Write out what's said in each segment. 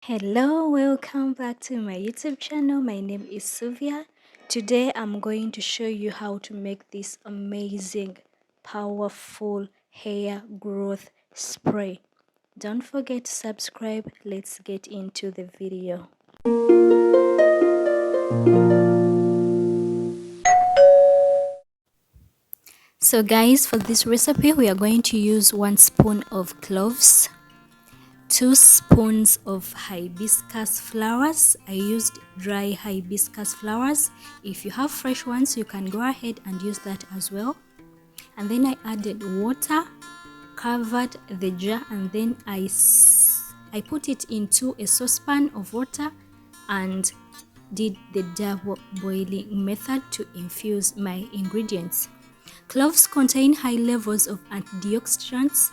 Hello, welcome back to my YouTube channel. My name is Sylvia. Today I'm going to show you how to make this amazing, powerful hair growth spray. Don't forget to subscribe. Let's get into the video. So guys, for this recipe we are going to use 1 spoon of cloves, 2 spoons of hibiscus flowers. I used dry hibiscus flowers. If you have fresh ones, you can go ahead and use that as well. And then I added water, covered the jar, and then I put it into a saucepan of water and did the double boiling method to infuse my ingredients. Cloves contain high levels of antioxidants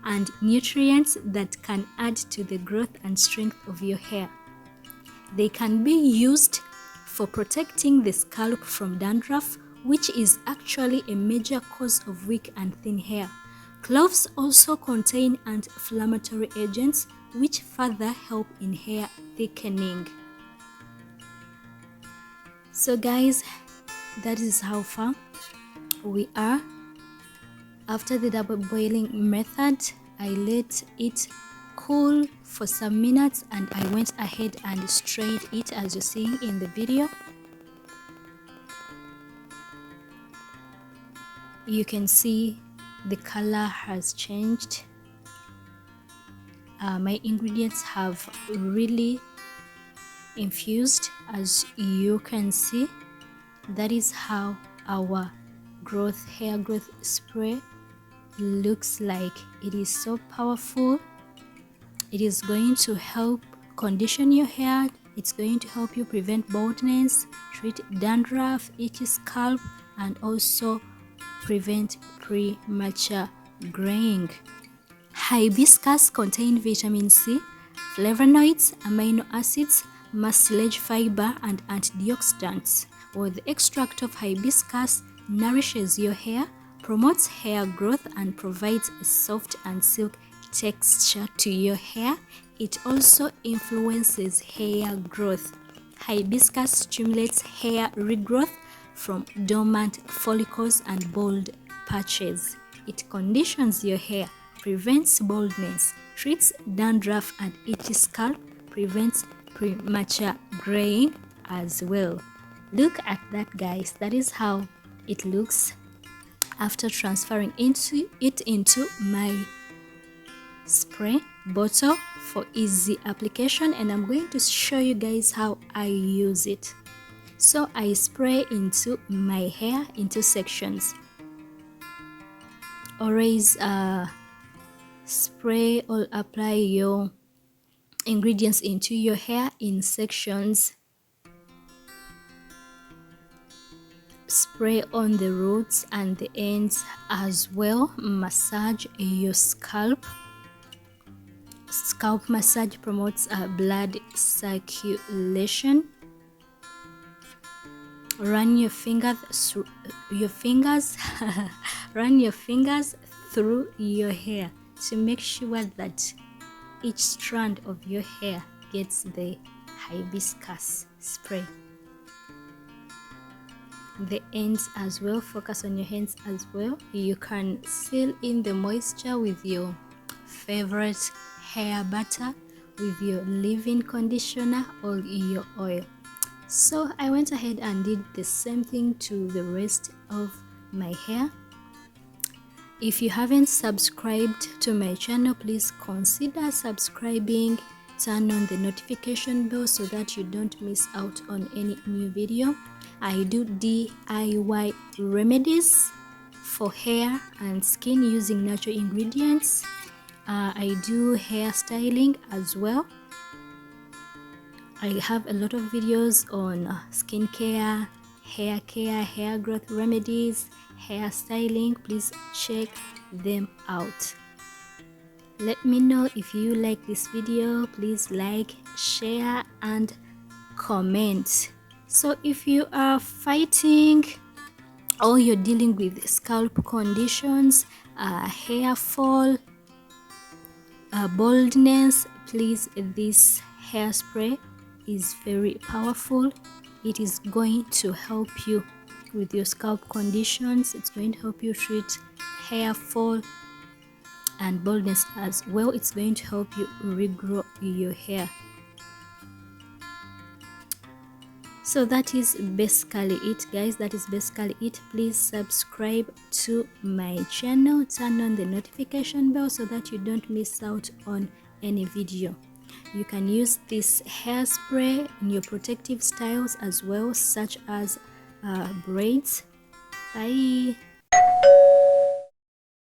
and nutrients that can add to the growth and strength of your hair. They can be used for protecting the scalp from dandruff, which is actually a major cause of weak and thin hair. Cloves also contain anti-inflammatory agents which further help in hair thickening. So guys, that is how far we are. After the double boiling method, I let it cool for some minutes and I went ahead and strained it as you're seeing in the video. You can see the color has changed. My ingredients have really infused, as you can see. That is how our hair growth spray looks like. It is so powerful. It is going to help condition your hair. It's going to help you prevent baldness, treat dandruff, itchy scalp, and also prevent premature graying. Hibiscus contain vitamin C, flavonoids, amino acids, mucilage fiber, and antioxidants. While the extract of hibiscus nourishes your hair, promotes hair growth, and provides a soft and silk texture to your hair, it also influences hair growth. Hibiscus stimulates hair regrowth from dormant follicles and bald patches. It conditions your hair, prevents baldness, treats dandruff and itchy scalp, prevents premature graying as well. Look at that, guys. That is how it looks after transferring it into my spray bottle for easy application, and I'm going to show you guys how I use it. So I spray into my hair into sections. Always spray or apply your ingredients into your hair in sections. Spray on the roots and the ends as well. Massage your scalp. Scalp massage promotes blood circulation. Run your fingers run your fingers through your hair to make sure that each strand of your hair gets the hibiscus spray. The ends as well, focus on your hands as well. You can seal in the moisture with your favorite hair butter, with your leave-in conditioner or your oil. So I went ahead and did the same thing to the rest of my hair. If you haven't subscribed to my channel, please consider subscribing. Turn on the notification bell so that you don't miss out on any new video. I do DIY remedies for hair and skin using natural ingredients. I do hair styling as well. I have a lot of videos on skincare, hair care, hair growth remedies, hair styling. Please check them out. Let me know if you like this video. Please like, share, and comment. So if you are fighting or you're dealing with scalp conditions, hair fall, baldness, please, this hairspray is very powerful. It is going to help you with your scalp conditions. It's going to help you treat hair fall and baldness as well. It's going to help you regrow your hair. So that is basically it, guys. That is basically it. Please subscribe to my channel, turn on the notification bell so that you don't miss out on any video. You can use this hairspray in your protective styles as well, such as braids. Bye.